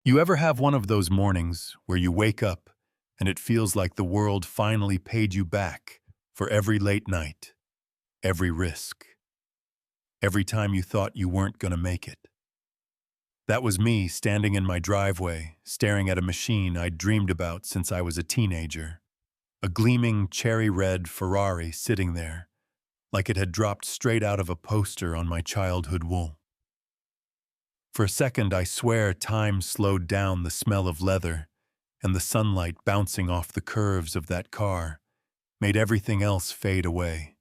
You ever have one of those mornings where you wake up and it feels like the world finally paid you back for every late night, every risk, every time you thought you weren't going to make it? That was me standing in my driveway, staring at a machine I'd dreamed about since I was a teenager, a gleaming cherry-red Ferrari sitting there, like it had dropped straight out of a poster on my childhood wall. For a second, I swear time slowed down. The smell of leather and the sunlight bouncing off the curves of that car made everything else fade away.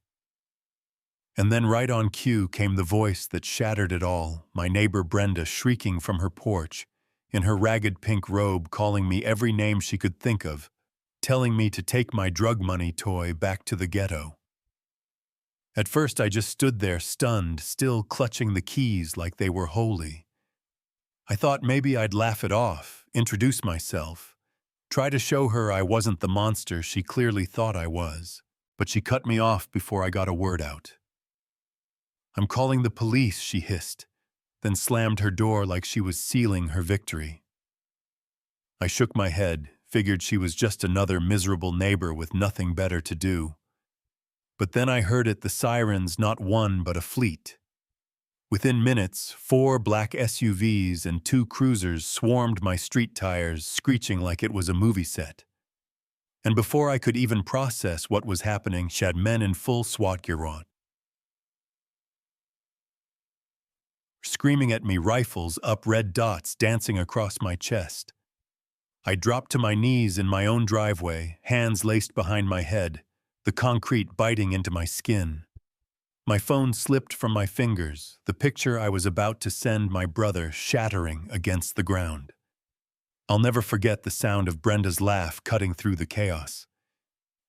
And then right on cue came the voice that shattered it all, my neighbor Brenda shrieking from her porch, in her ragged pink robe, calling me every name she could think of, telling me to take my drug money toy back to the ghetto. At first I just stood there stunned, still clutching the keys like they were holy. I thought maybe I'd laugh it off, introduce myself, try to show her I wasn't the monster she clearly thought I was, but she cut me off before I got a word out. "I'm calling the police," she hissed, then slammed her door like she was sealing her victory. I shook my head, figured she was just another miserable neighbor with nothing better to do. But then I heard it, the sirens, not one but a fleet. Within minutes, 4 black SUVs and 2 cruisers swarmed my street tires, screeching like it was a movie set. And before I could even process what was happening, she had men in full SWAT gear on, screaming at me, rifles up, red dots dancing across my chest. I dropped to my knees in my own driveway, hands laced behind my head, the concrete biting into my skin. My phone slipped from my fingers, the picture I was about to send my brother shattering against the ground. I'll never forget the sound of Brenda's laugh cutting through the chaos.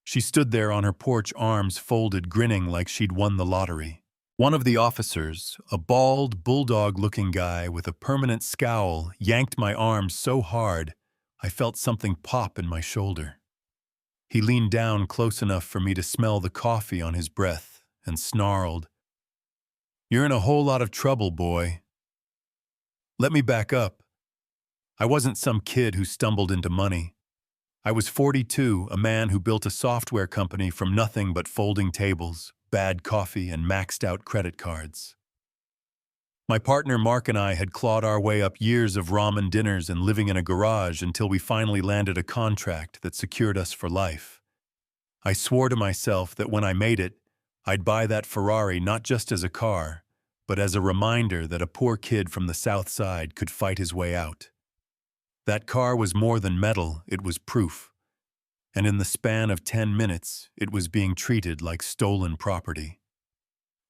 She stood there on her porch, arms folded, grinning like she'd won the lottery. One of the officers, a bald, bulldog-looking guy with a permanent scowl, yanked my arm so hard I felt something pop in my shoulder. He leaned down close enough for me to smell the coffee on his breath and snarled, "You're in a whole lot of trouble, boy." Let me back up. I wasn't some kid who stumbled into money. I was 42, a man who built a software company from nothing but folding tables, bad coffee, and maxed-out credit cards. My partner Mark and I had clawed our way up years of ramen dinners and living in a garage until we finally landed a contract that secured us for life. I swore to myself that when I made it, I'd buy that Ferrari not just as a car, but as a reminder that a poor kid from the South Side could fight his way out. That car was more than metal, it was proof. And in the span of 10 minutes, it was being treated like stolen property.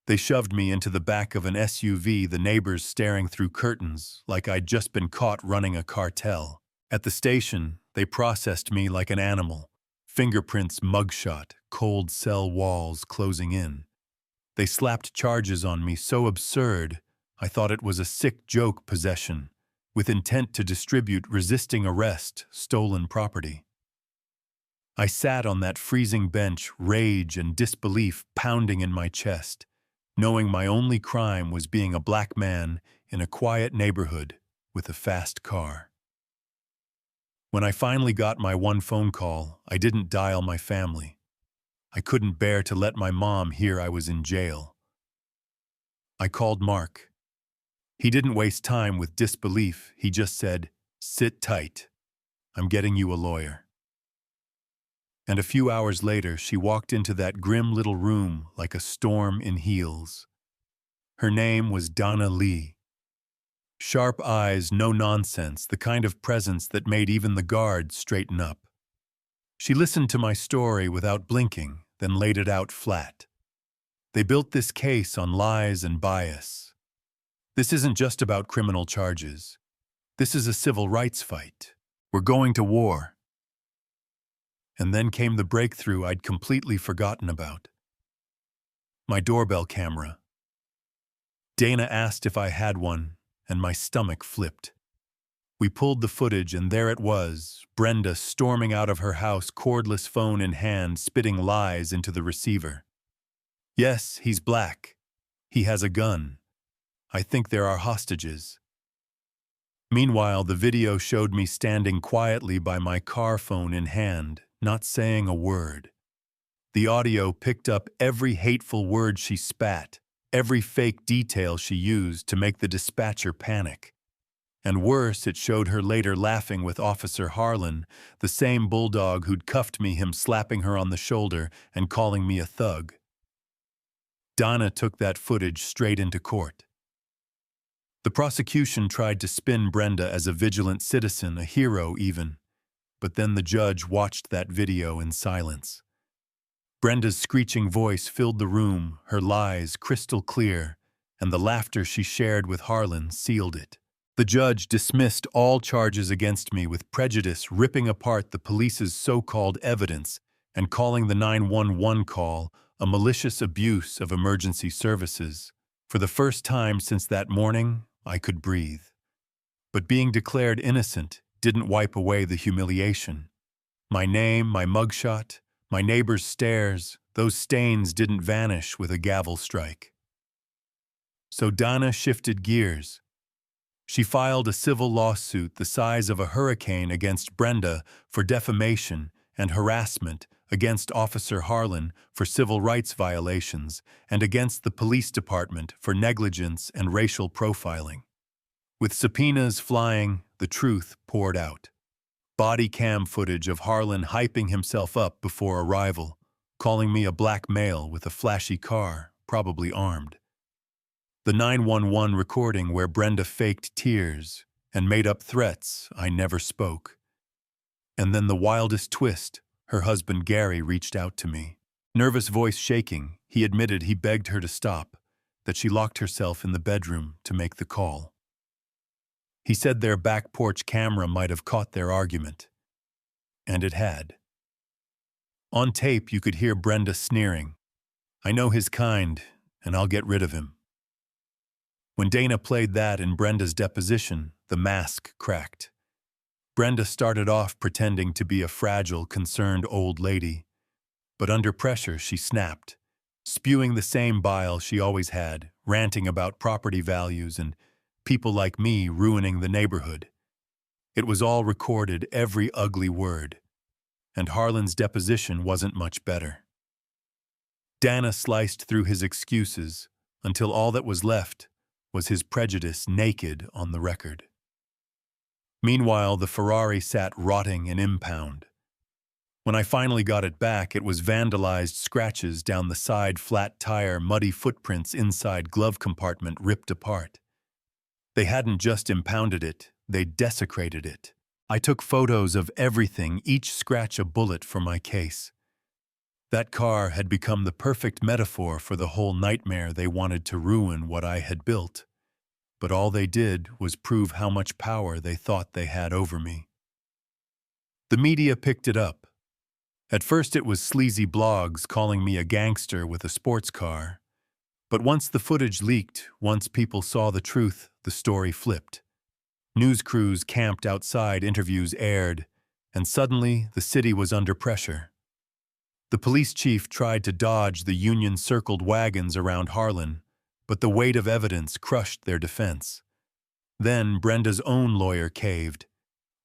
They shoved me into the back of an SUV, the neighbors staring through curtains like I'd just been caught running a cartel. At the station, they processed me like an animal. Fingerprints, mugshot, cold cell walls closing in. They slapped charges on me so absurd, I thought it was a sick joke: possession, with intent to distribute, resisting arrest, stolen property. I sat on that freezing bench, rage and disbelief pounding in my chest, knowing my only crime was being a black man in a quiet neighborhood with a fast car. When I finally got my one phone call, I didn't dial my family. I couldn't bear to let my mom hear I was in jail. I called Mark. He didn't waste time with disbelief. He just said, "Sit tight. I'm getting you a lawyer." And a few hours later, she walked into that grim little room like a storm in heels. Her name was Donna Lee. Sharp eyes, no nonsense, the kind of presence that made even the guards straighten up. She listened to my story without blinking, then laid it out flat. They built this case on lies and bias. This isn't just about criminal charges. This is a civil rights fight. We're going to war. And then came the breakthrough I'd completely forgotten about. My doorbell camera. Dana asked if I had one, and my stomach flipped. We pulled the footage, and there it was, Brenda storming out of her house, cordless phone in hand, spitting lies into the receiver. "Yes, he's black. He has a gun. I think there are hostages." Meanwhile, the video showed me standing quietly by my car phone in hand, not saying a word. The audio picked up every hateful word she spat, every fake detail she used to make the dispatcher panic. And worse, it showed her later laughing with Officer Harlan, the same bulldog who'd cuffed me, him slapping her on the shoulder and calling me a thug. Donna took that footage straight into court. The prosecution tried to spin Brenda as a vigilant citizen, a hero even, but then the judge watched that video in silence. Brenda's screeching voice filled the room, her lies crystal clear, and the laughter she shared with Harlan sealed it. The judge dismissed all charges against me with prejudice, ripping apart the police's so-called evidence and calling the 911 call a malicious abuse of emergency services. For the first time since that morning, I could breathe. But being declared innocent didn't wipe away the humiliation. My name, my mugshot, my neighbor's stares, those stains didn't vanish with a gavel strike. So Donna shifted gears. She filed a civil lawsuit the size of a hurricane against Brenda for defamation and harassment, against Officer Harlan for civil rights violations, and against the police department for negligence and racial profiling. With subpoenas flying, the truth poured out. Body cam footage of Harlan hyping himself up before arrival, calling me a black male with a flashy car, probably armed. The 911 recording where Brenda faked tears and made up threats I never spoke. And then the wildest twist, her husband Gary reached out to me. Nervous voice shaking, he admitted he begged her to stop, that she locked herself in the bedroom to make the call. He said their back porch camera might have caught their argument. And it had. On tape, you could hear Brenda sneering. "I know his kind, and I'll get rid of him." When Dana played that in Brenda's deposition, the mask cracked. Brenda started off pretending to be a fragile, concerned old lady. But under pressure, she snapped, spewing the same bile she always had, ranting about property values and people like me ruining the neighborhood. It was all recorded, every ugly word. And Harlan's deposition wasn't much better. Dana sliced through his excuses until all that was left was his prejudice naked on the record. Meanwhile, the Ferrari sat rotting in impound. When I finally got it back, it was vandalized, scratches down the side, flat tire, muddy footprints inside glove compartment ripped apart. They hadn't just impounded it, they desecrated it. I took photos of everything, each scratch a bullet for my case. That car had become the perfect metaphor for the whole nightmare they wanted to ruin what I had built. But all they did was prove how much power they thought they had over me. The media picked it up. At first it was sleazy blogs calling me a gangster with a sports car. But once the footage leaked, once people saw the truth, the story flipped. News crews camped outside, interviews aired, and suddenly the city was under pressure. The police chief tried to dodge the union-circled wagons around Harlan, but the weight of evidence crushed their defense. Then Brenda's own lawyer caved.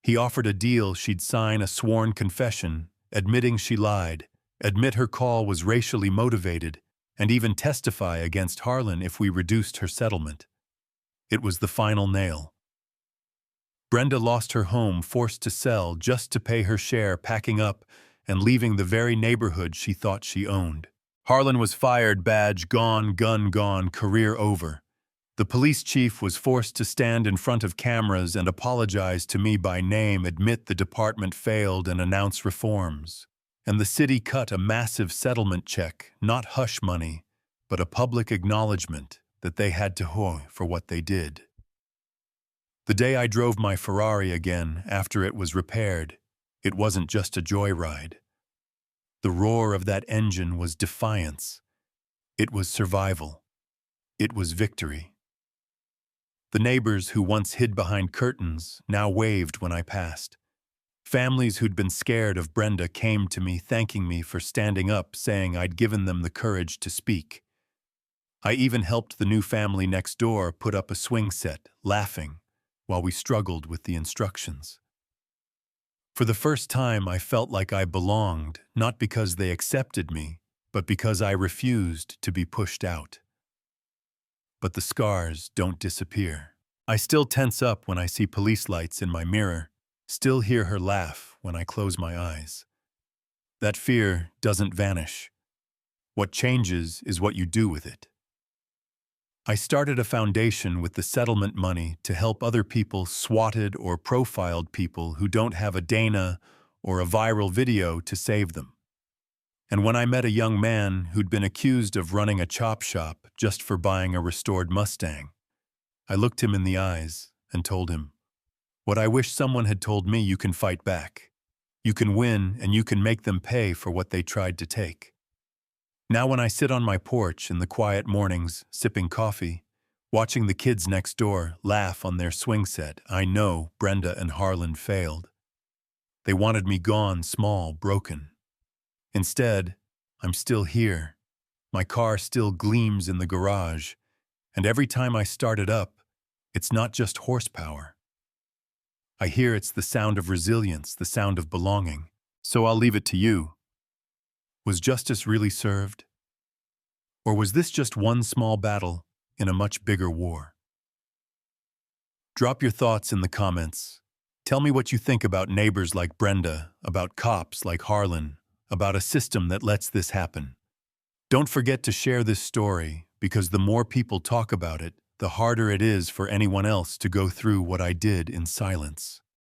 He offered a deal: she'd sign a sworn confession, admitting she lied, admit her call was racially motivated, and even testify against Harlan if we reduced her settlement. It was the final nail. Brenda lost her home, forced to sell just to pay her share, packing up and leaving the very neighborhood she thought she owned. Harlan was fired, badge gone, gun gone, career over. The police chief was forced to stand in front of cameras and apologize to me by name, admit the department failed, and announce reforms. And the city cut a massive settlement check, not hush money, but a public acknowledgement that they had to pay for what they did. The day I drove my Ferrari again after it was repaired, it wasn't just a joyride. The roar of that engine was defiance. It was survival. It was victory. The neighbors who once hid behind curtains now waved when I passed. Families who'd been scared of Brenda came to me, thanking me for standing up, saying I'd given them the courage to speak. I even helped the new family next door put up a swing set, laughing, while we struggled with the instructions. For the first time, I felt like I belonged, not because they accepted me, but because I refused to be pushed out. But the scars don't disappear. I still tense up when I see police lights in my mirror, still hear her laugh when I close my eyes. That fear doesn't vanish. What changes is what you do with it. I started a foundation with the settlement money to help other people swatted or profiled people who don't have a Dana or a viral video to save them. And when I met a young man who'd been accused of running a chop shop just for buying a restored Mustang, I looked him in the eyes and told him, "What I wish someone had told me: you can fight back. You can win, and you can make them pay for what they tried to take." Now when I sit on my porch in the quiet mornings, sipping coffee, watching the kids next door laugh on their swing set, I know Brenda and Harlan failed. They wanted me gone, small, broken. Instead, I'm still here. My car still gleams in the garage, and every time I start it up, it's not just horsepower. I hear it's the sound of resilience, the sound of belonging. So I'll leave it to you. Was justice really served? Or was this just one small battle in a much bigger war? Drop your thoughts in the comments. Tell me what you think about neighbors like Brenda, about cops like Harlan, about a system that lets this happen. Don't forget to share this story, because the more people talk about it, the harder it is for anyone else to go through what I did in silence.